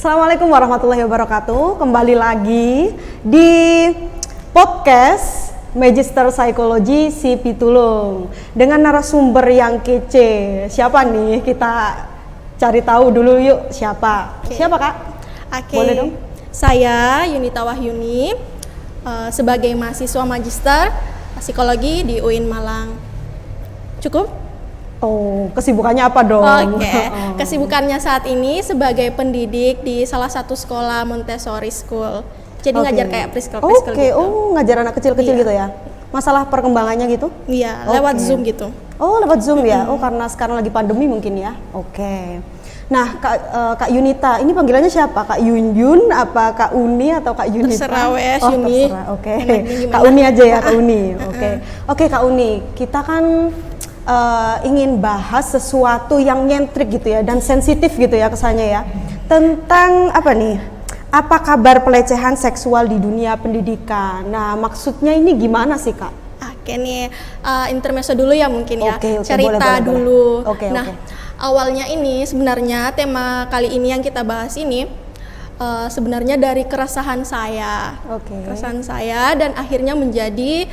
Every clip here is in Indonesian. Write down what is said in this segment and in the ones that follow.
Assalamualaikum warahmatullahi wabarakatuh. Kembali lagi di podcast Magister Psikologi Si Pitulung dengan narasumber yang kece. Siapa nih? Kita cari tahu dulu yuk siapa. Siapa Kak? Boleh dong? Saya Yunita Wahyuni sebagai mahasiswa Magister Psikologi di UIN Malang. Cukup? Oh, kesibukannya apa dong? Kesibukannya saat ini sebagai pendidik di salah satu sekolah Montessori School. Jadi ngajar kayak preschool gitu. Oh, ngajar anak kecil-kecil gitu ya? Masalah perkembangannya gitu? Iya, lewat Zoom gitu. Oh, lewat Zoom ya? Oh, karena sekarang lagi pandemi mungkin ya? Nah, Kak Yunita, ini panggilannya siapa? Kak Yun, apa Kak Uni atau Kak Yunita? Terserah wes, Yuni. Terserah, Kak Uni aja ya, Kak Uni. Oke, Kak Uni, kita kan ingin bahas sesuatu yang nyentrik gitu ya, dan sensitif gitu ya kesannya ya. Tentang apa nih? Apa kabar pelecehan seksual di dunia pendidikan? Nah, maksudnya ini gimana sih, Kak? Oke nih, intermezzo dulu ya mungkin ya, cerita boleh. dulu. Awalnya ini sebenarnya tema kali ini yang kita bahas ini sebenarnya dari keresahan saya, keresahan saya dan akhirnya menjadi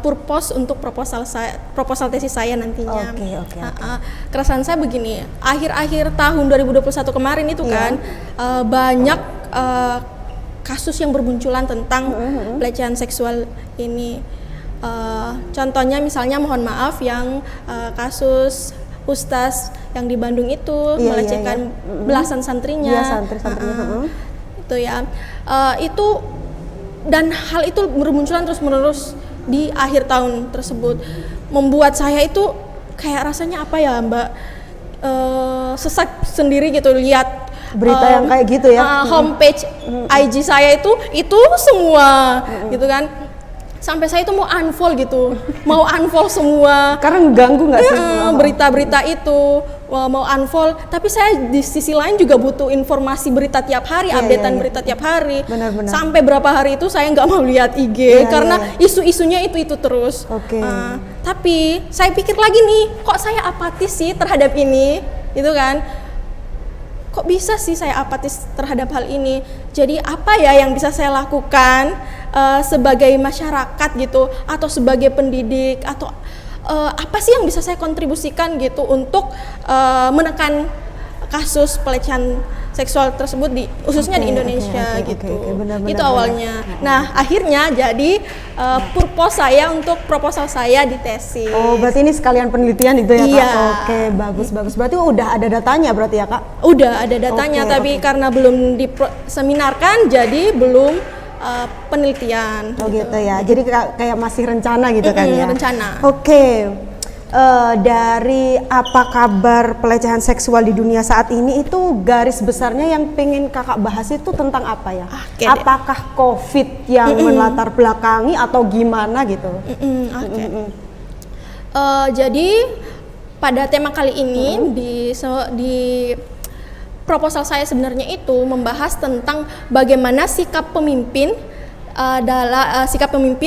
purpose untuk proposal tesis saya nantinya. Keresahan saya begini, akhir-akhir tahun 2021 kemarin itu kan banyak kasus yang bermunculan tentang pelecehan seksual ini. Contohnya misalnya mohon maaf yang kasus Ustaz yang di Bandung itu melecehkan belasan santrinya. Itu ya. Itu dan hal itu bermunculan terus-menerus di akhir tahun tersebut, membuat saya itu kayak rasanya apa ya Mbak, sesak sendiri gitu lihat berita yang kayak gitu ya. Homepage IG saya itu semua gitu kan. Sampai saya itu mau unfollow gitu, mau unfollow semua. Karena ganggu nggak sih? Berita-berita itu mau unfollow, tapi saya di sisi lain juga butuh informasi berita tiap hari, updatean berita tiap hari. Benar-benar. Sampai berapa hari itu saya nggak mau lihat IG karena isu-isunya itu terus. Tapi saya pikir lagi nih, kok saya apatis sih terhadap ini, gitu kan? Kok bisa sih saya apatis terhadap hal ini? Jadi apa ya yang bisa saya lakukan sebagai masyarakat gitu, atau sebagai pendidik, atau apa sih yang bisa saya kontribusikan gitu untuk menekan kasus pelecehan seksual tersebut khususnya di Indonesia gitu. Itu awalnya. Nah, akhirnya jadi purpose saya untuk proposal saya di tesis. Oh, berarti ini sekalian penelitian itu ya, Kak? Bagus. Berarti udah ada datanya berarti ya, Kak? Udah ada datanya, tapi karena belum diseminarkan jadi belum penelitian. Gitu ya. Jadi kayak masih rencana gitu kan ya? Rencana. Dari apa kabar pelecehan seksual di dunia saat ini itu garis besarnya yang pengen kakak bahas itu tentang apa ya? Apakah COVID yang melatar belakangi atau gimana gitu? Jadi pada tema kali ini di proposal saya sebenarnya itu membahas tentang bagaimana sikap pemimpin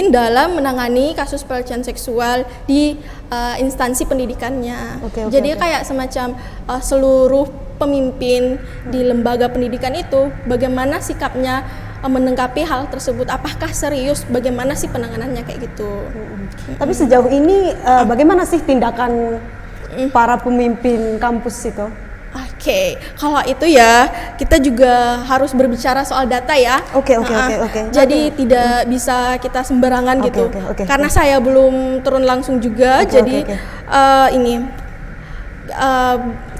dalam menangani kasus pelecehan seksual di instansi pendidikannya. Jadi kayak semacam seluruh pemimpin di lembaga pendidikan itu bagaimana sikapnya menanggapi hal tersebut, apakah serius, bagaimana sih penanganannya kayak gitu. Tapi sejauh ini bagaimana sih tindakan para pemimpin kampus itu? Kalau itu ya kita juga harus berbicara soal data ya. Jadi tidak bisa kita sembarangan gitu. Karena saya belum turun langsung juga.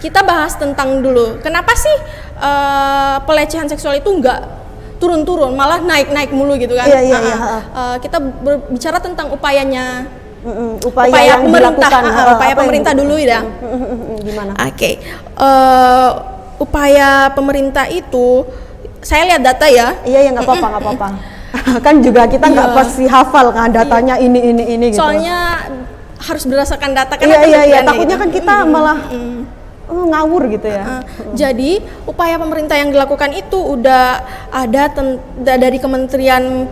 Kita bahas tentang dulu. Kenapa sih pelecehan seksual itu nggak turun-turun, malah naik-naik mulu gitu kan? Kita berbicara tentang upayanya. Upaya pemerintah, pemerintah dulu ya. Gimana? Upaya pemerintah itu, saya lihat data ya. Nggak apa-apa. Kan juga kita nggak pasti hafal kan datanya ini gitu. Soalnya harus berdasarkan data kan. Takutnya kan kita malah ngawur gitu ya. Jadi upaya pemerintah yang dilakukan itu udah ada dari Kementerian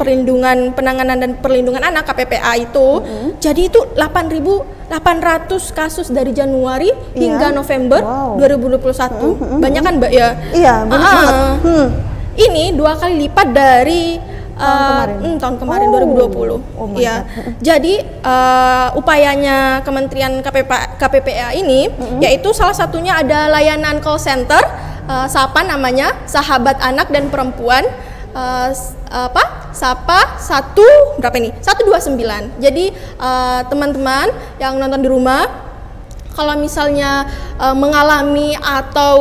Penanganan dan Perlindungan Anak (KPPA) itu. Jadi itu 8.800 kasus dari Januari hingga November 2021. Banyak kan Mbak ya? Iya, banyak banget. Ini 2 kali lipat dari tahun kemarin 2020. Ya. Jadi upayanya Kementerian KPPA ini yaitu salah satunya ada layanan call center SAPA namanya, Sahabat Anak dan Perempuan. SAPA 129. Jadi teman-teman yang nonton di rumah, kalau misalnya mengalami atau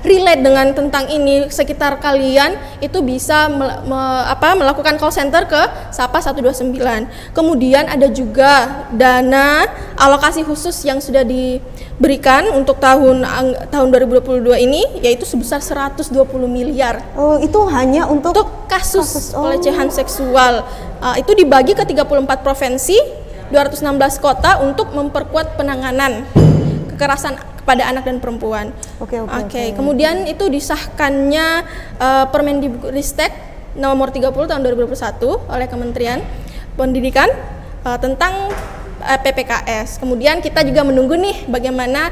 relate dengan tentang ini sekitar kalian, itu bisa melakukan call center ke SAPA 129. Kemudian ada juga dana alokasi khusus yang sudah diberikan untuk tahun 2022 ini, yaitu sebesar 120 miliar. Oh, itu hanya untuk kasus pelecehan seksual. Itu dibagi ke 34 provinsi, 216 kota untuk memperkuat penanganan kekerasan kepada anak dan perempuan. Oke. Kemudian itu disahkannya Permendikbudristek nomor 30 tahun 2021 oleh Kementerian Pendidikan tentang PPKS. Kemudian kita juga menunggu nih bagaimana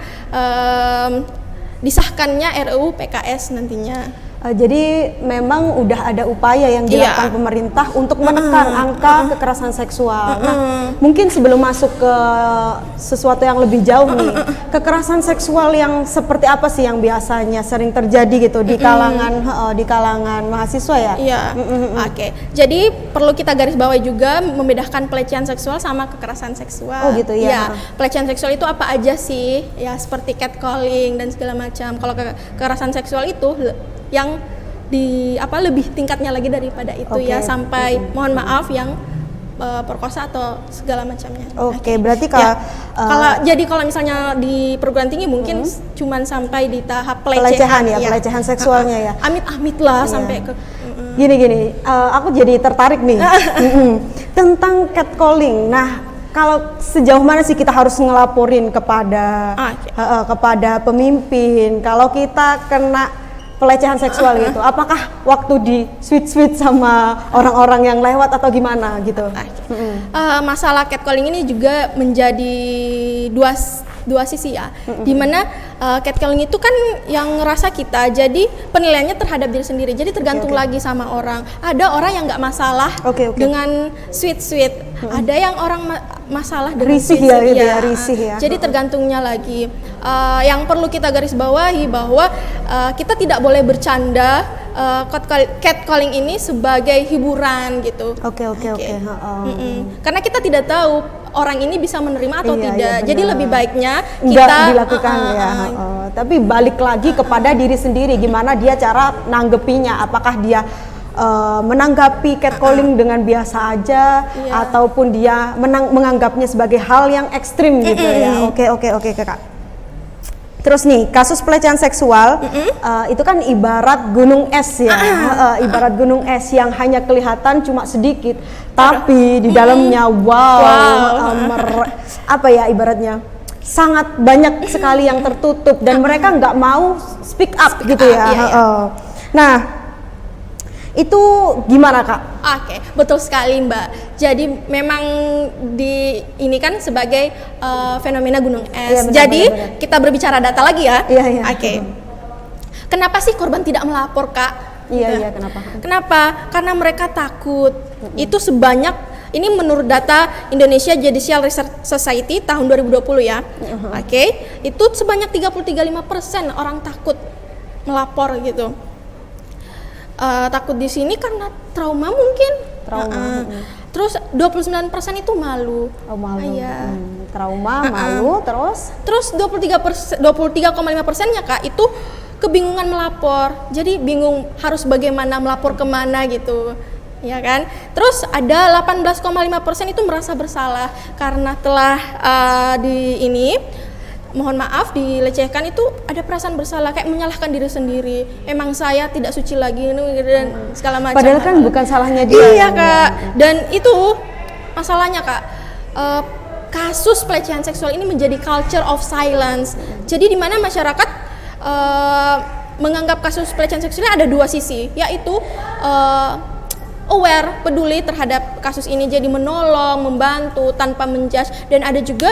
disahkannya RUU PKS nantinya. Jadi memang udah ada upaya yang dilakukan pemerintah untuk menekan angka kekerasan seksual. Nah, mungkin sebelum masuk ke sesuatu yang lebih jauh nih, kekerasan seksual yang seperti apa sih yang biasanya sering terjadi gitu di kalangan mahasiswa ya? Iya. Oke. Jadi perlu kita garis bawahi juga membedakan pelecehan seksual sama kekerasan seksual. Oh gitu ya. Ya, pelecehan seksual itu apa aja sih? Ya seperti catcalling dan segala macam. Kalau kekerasan seksual itu yang lebih tingkatnya lagi daripada itu sampai mohon maaf yang perkosa atau segala macamnya. Berarti kalau misalnya di perguruan tinggi mungkin cuman sampai di tahap pelecehan pelecehan seksualnya ya. Amit-amit lah sampai ke gini, aku jadi tertarik nih tentang catcalling. Nah, kalau sejauh mana sih kita harus ngelaporin kepada pemimpin kalau kita kena pelecehan seksual gitu? Apakah waktu di sweet sama orang-orang yang lewat atau gimana gitu? Masalah catcalling ini juga menjadi dua sisi ya. Dimana catcalling itu kan yang ngerasa kita, jadi penilaiannya terhadap diri sendiri. Jadi tergantung lagi sama orang. Ada orang yang nggak masalah dengan sweet. Ada yang orang masalah dengan risih ya. Jadi tergantungnya lagi. Yang perlu kita garis bawahi bahwa kita tidak boleh bercanda catcalling ini sebagai hiburan gitu. Karena kita tidak tahu orang ini bisa menerima atau tidak. Jadi lebih baiknya kita dilakukan tapi balik lagi kepada diri sendiri, gimana dia cara nanggepinnya. Apakah dia menanggapi catcalling dengan biasa aja ataupun dia menganggapnya sebagai hal yang ekstrim gitu ya. Oke Kakak. Terus nih, kasus pelecehan seksual itu kan ibarat gunung es ya. Ibarat gunung es yang hanya kelihatan cuma sedikit, tapi di dalamnya ibaratnya sangat banyak sekali yang tertutup dan mereka nggak mau speak up gitu ya. Nah, itu gimana Kak? Betul sekali Mbak. Jadi memang ini kan sebagai fenomena gunung es. Jadi kita berbicara data lagi ya. Kenapa sih korban tidak melapor Kak? Kenapa? Karena mereka takut. Itu ini menurut data Indonesia Judicial Research Society tahun 2020 ya. Itu sebanyak 33,5% orang takut melapor gitu. Takut di sini karena trauma mungkin. Terus 29% itu malu. Trauma, malu, terus 23,5%-nya Kak itu kebingungan melapor. Jadi bingung harus bagaimana melapor kemana gitu. Ya kan? Terus ada 18,5% itu merasa bersalah karena telah mohon maaf dilecehkan, itu ada perasaan bersalah, kayak menyalahkan diri sendiri. Emang saya tidak suci lagi dan segala macam. Padahal kan bukan salahnya dia. Iya Kak. Dan itu masalahnya Kak. kasus pelecehan seksual ini menjadi culture of silence. Jadi di mana masyarakat menganggap kasus pelecehan seksual ada dua sisi, yaitu aware, peduli terhadap kasus ini, jadi menolong, membantu tanpa menjudge, dan ada juga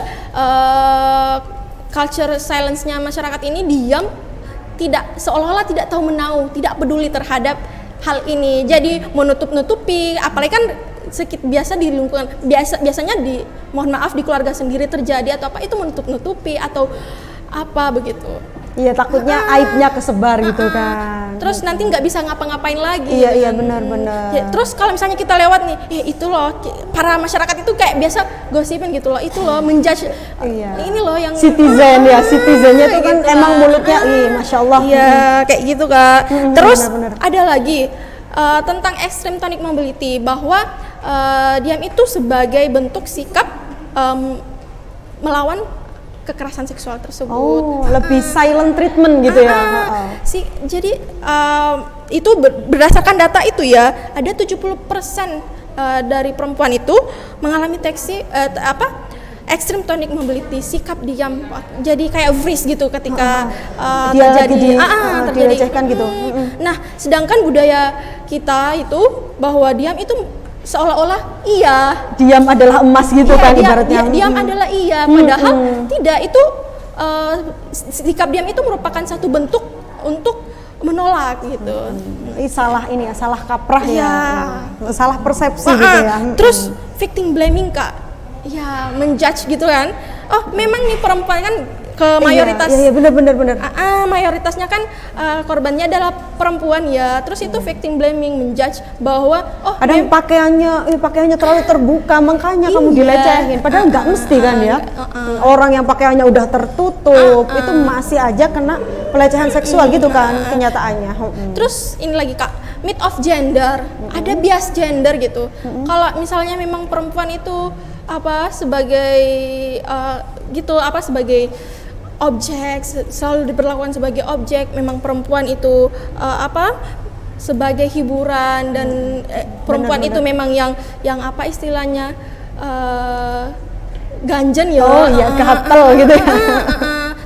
culture silence-nya masyarakat ini diam, tidak, seolah-olah tidak tahu menau, tidak peduli terhadap hal ini, jadi menutup-nutupi, apalagi kan biasa di lingkungan, biasanya di, mohon maaf, di keluarga sendiri terjadi atau apa, itu menutup-nutupi atau apa begitu. Iya, takutnya aibnya kesebar gitu kan. Terus nanti nggak bisa ngapa-ngapain lagi. Iya, benar-benar. Ya, terus kalau misalnya kita lewat nih, itu loh, para masyarakat itu kayak biasa gosipin gitu loh, itu loh menjudge. Ini loh yang citizen ya, citizennya itu kan gitu emang mulutnya, masya Allah. Iya, kayak gitu Kak. Terus benar-benar. ada lagi tentang extreme tonic mobility, bahwa diam itu sebagai bentuk sikap melawan kekerasan seksual tersebut. Oh, lebih silent treatment gitu ya. Jadi itu berdasarkan data itu ya, ada 70% dari perempuan itu mengalami extreme tonic mobility, sikap diam. Jadi kayak freeze gitu ketika terjadi dilecehkan gitu. Nah, sedangkan budaya kita itu bahwa diam itu seolah-olah diam adalah emas gitu kan ibaratnya. Diam adalah padahal tidak, itu sikap diam itu merupakan satu bentuk untuk menolak gitu. Salah kaprah ya. Salah persepsi gitu ya. Terus victim blaming Kak. Ya, menjudge gitu kan. Oh, memang nih perempuan kan ke mayoritas. Iya, benar. Mayoritasnya kan korbannya adalah perempuan ya. Terus itu victim blaming, menjudge bahwa ada yang pakaiannya terlalu terbuka, makanya kamu dilecehin. Padahal nggak mesti kan ya. Orang yang pakaiannya udah tertutup itu masih aja kena pelecehan seksual gitu kan kenyataannya. Terus ini lagi Kak, myth of gender. Ada bias gender gitu. Kalau misalnya memang perempuan itu sebagai sebagai objek, selalu diperlakukan sebagai objek, memang perempuan itu sebagai hiburan, dan perempuan itu memang yang istilahnya ganjen ya. Gatel gitu ya.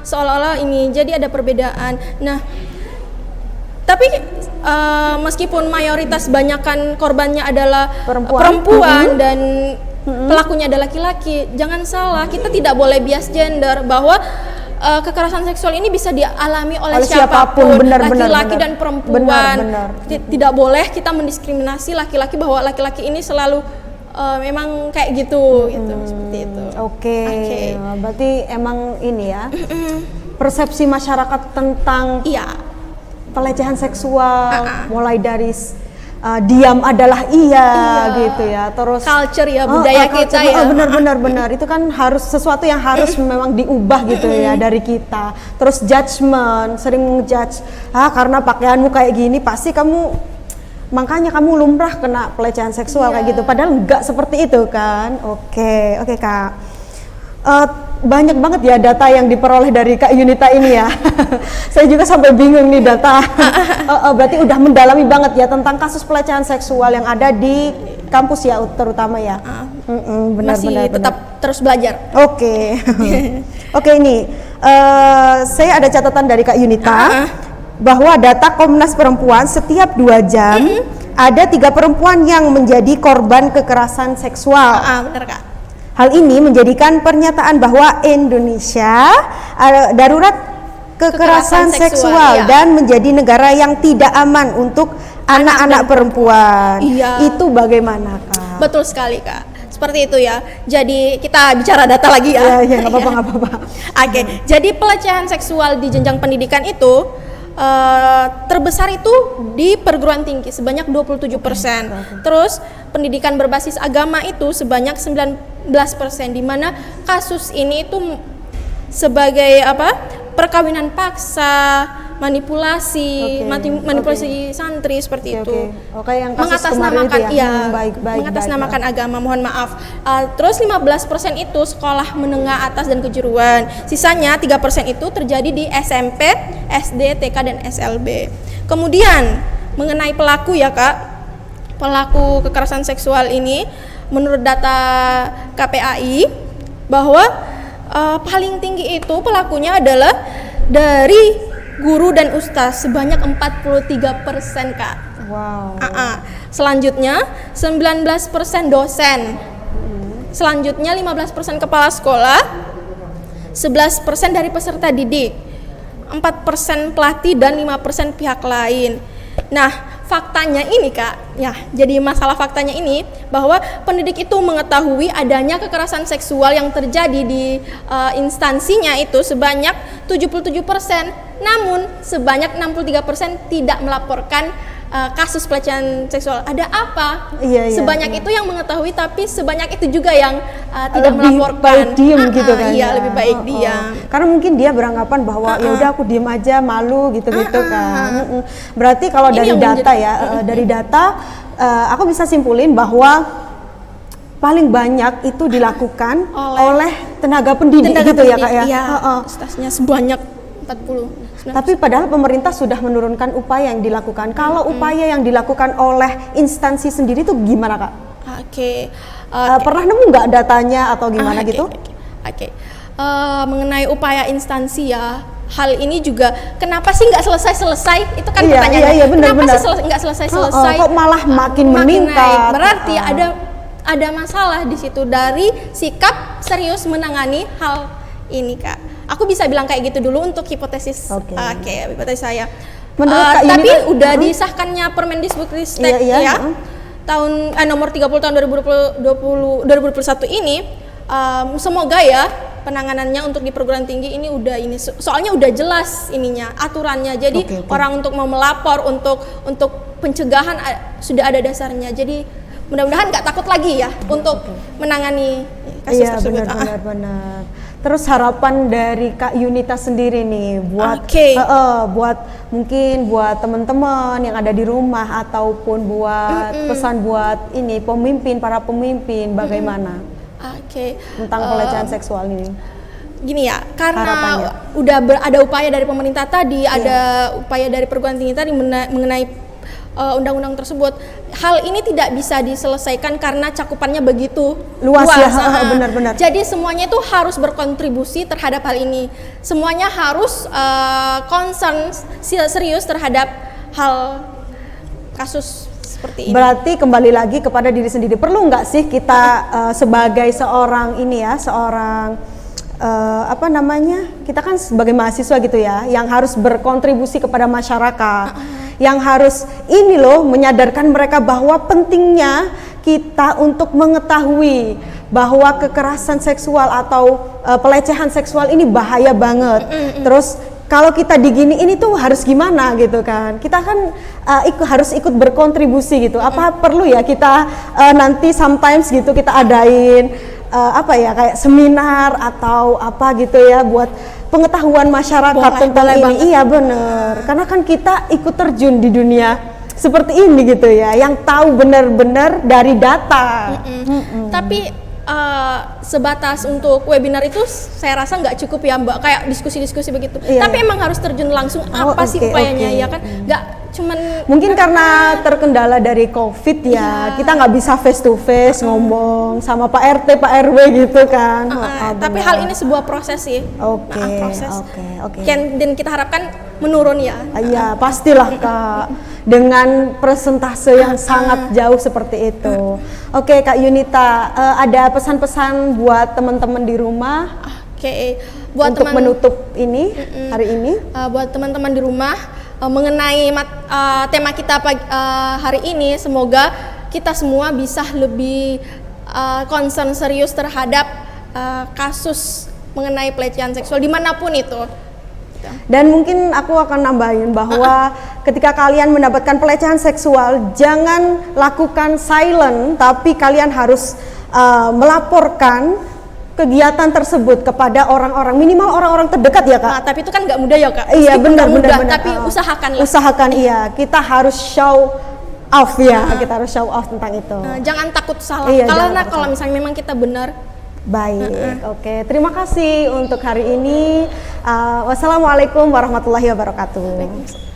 Seolah-olah ini, jadi ada perbedaan. Nah, tapi meskipun mayoritas banyakkan korbannya adalah perempuan dan pelakunya adalah laki-laki, jangan salah, kita tidak boleh bias gender, bahwa kekerasan seksual ini bisa dialami oleh siapapun, laki-laki dan perempuan. Tidak boleh kita mendiskriminasi laki-laki, bahwa laki-laki ini selalu memang kayak gitu, seperti itu. Oke. Berarti emang ini ya, persepsi masyarakat tentang pelecehan seksual mulai dari diam adalah gitu ya, terus culture ya, budaya kita ya. Benar itu kan harus sesuatu yang harus memang diubah gitu ya dari kita. Terus judgement, sering ngejudge, karena pakaianmu kayak gini pasti makanya kamu lumrah kena pelecehan seksual kayak gitu, padahal enggak seperti itu kan. Oke Kak, banyak banget ya data yang diperoleh dari Kak Yunita ini ya. Saya juga sampai bingung nih data. Berarti udah mendalami banget ya tentang kasus pelecehan seksual yang ada di kampus ya, terutama ya. Benar. Tetap terus belajar. Oke, ini saya ada catatan dari Kak Yunita bahwa data Komnas Perempuan setiap 2 jam ada 3 perempuan yang menjadi korban kekerasan seksual. Benar Kak. Hal ini menjadikan pernyataan bahwa Indonesia darurat kekerasan seksual dan menjadi negara yang tidak aman untuk anak-anak perempuan. Itu bagaimana Kak? Betul sekali Kak, seperti itu ya. Jadi kita bicara data lagi ya. Iya, nggak apa-apa. Oke, jadi pelecehan seksual di jenjang pendidikan itu terbesar itu di perguruan tinggi sebanyak 27%. Terus pendidikan berbasis agama itu sebanyak 19%, di mana kasus ini itu sebagai perkawinan paksa, manipulasi santri seperti itu. Yang kasus mengatasnamakan itu ya. Mengatasnamakan agama, mohon maaf. Terus 15% itu sekolah menengah atas dan kejuruan. Sisanya 3% itu terjadi di SMP, SD, TK dan SLB. Kemudian mengenai pelaku ya Kak, pelaku kekerasan seksual ini menurut data KPAI bahwa paling tinggi itu pelakunya adalah dari guru dan ustaz sebanyak 43%, Kak. Wow. Selanjutnya 19% dosen. Selanjutnya 15% kepala sekolah, 11% dari peserta didik, 4% pelatih dan 5% pihak lain. Nah, faktanya ini, Kak, ya, jadi masalah faktanya ini bahwa pendidik itu mengetahui adanya kekerasan seksual yang terjadi di instansinya itu sebanyak 77%, namun sebanyak 63% tidak melaporkan kasus pelecehan seksual. Ada apa? Iya, sebanyak itu yang mengetahui, tapi sebanyak itu juga yang tidak lebih melaporkan. baik diem gitu kan? Iya, ya? lebih baik diam. Karena mungkin dia beranggapan bahwa ya udah aku diem aja, malu gitu-gitu kan. Berarti kalau Ini dari yang data ya, dari data aku bisa simpulin bahwa paling banyak itu dilakukan oleh tenaga pendidik gitu ya, Kak ya. Iya, statusnya sebanyak 40. Tapi padahal pemerintah sudah menurunkan upaya yang dilakukan. Kalau upaya yang dilakukan oleh instansi sendiri itu gimana, Kak? Pernah nemu nggak datanya atau gimana gitu? Mengenai upaya instansi ya, hal ini juga kenapa sih nggak selesai-selesai? Itu kan pertanyaannya. Iya, benar, kenapa benar. sih nggak selesai-selesai? Kok malah makin meningkat? Naik? Berarti ada masalah di situ dari sikap serius menangani hal ini, Kak. Aku bisa bilang kayak gitu dulu untuk hipotesis. Hipotesis saya. Tapi udah disahkannya Permendikbudristek tahun nomor 30 tahun 2021 ini, semoga ya penanganannya untuk di perguruan tinggi ini soalnya udah jelas ininya aturannya. Jadi orang untuk mau melapor untuk pencegahan sudah ada dasarnya. Jadi mudah-mudahan nggak takut lagi ya untuk menangani kasus tersebut. Benar. Terus harapan dari Kak Yunita sendiri nih buat mungkin buat teman-teman yang ada di rumah ataupun buat pesan buat para pemimpin bagaimana tentang pelecehan seksual ini. Gini ya, karena harapannya. udah ada upaya dari pemerintah tadi, ada upaya dari perguruan tinggi tadi mengenai undang-undang tersebut. Hal ini tidak bisa diselesaikan karena cakupannya begitu luas ya, benar-benar. Jadi semuanya itu harus berkontribusi terhadap hal ini. Semuanya harus concern serius terhadap hal kasus seperti ini. Berarti kembali lagi kepada diri sendiri. Perlu nggak sih kita sebagai seorang kita kan sebagai mahasiswa gitu ya, yang harus berkontribusi kepada masyarakat, yang harus menyadarkan mereka bahwa pentingnya kita untuk mengetahui bahwa kekerasan seksual atau pelecehan seksual ini bahaya banget. Terus kalau kita digini ini tuh harus gimana gitu kan? Kita kan harus ikut berkontribusi gitu. Apa perlu ya kita nanti sometimes gitu kita adain kayak seminar atau apa gitu ya buat pengetahuan masyarakat tentang ini. Banget. Iya bener, karena kan kita ikut terjun di dunia seperti ini gitu ya, yang tahu benar-benar dari data. Tapi sebatas untuk webinar itu saya rasa nggak cukup ya Mbak, kayak diskusi-diskusi begitu. Tapi emang harus terjun langsung apa sih upayanya ya kan? Nggak cuman mungkin karena terkendala dari COVID ya, kita nggak bisa face to face ngomong sama Pak RT, Pak RW gitu kan. Tapi hal ini sebuah proses sih. Proses. Dan kita harapkan menurun ya. Iya, pastilah Kak. Dengan persentase yang sangat jauh seperti itu. Kak Yunita, ada pesan-pesan buat teman-teman di rumah? Buat untuk menutup ini hari ini. Buat teman-teman di rumah mengenai tema kita hari ini, semoga kita semua bisa lebih concern serius terhadap kasus mengenai pelecehan seksual dimanapun itu. Dan mungkin aku akan nambahin bahwa ketika kalian mendapatkan pelecehan seksual, jangan lakukan silent, tapi kalian harus melaporkan kegiatan tersebut kepada orang-orang, minimal orang-orang terdekat ya Kak. Tapi itu kan nggak mudah ya Kak. Iya benar. Tapi usahakanlah. Iya, kita harus show off ya, kita harus show off tentang itu. Jangan takut salah. Karena kalau misalnya memang kita benar. Baik, terima kasih untuk hari ini. Wassalamualaikum warahmatullahi wabarakatuh.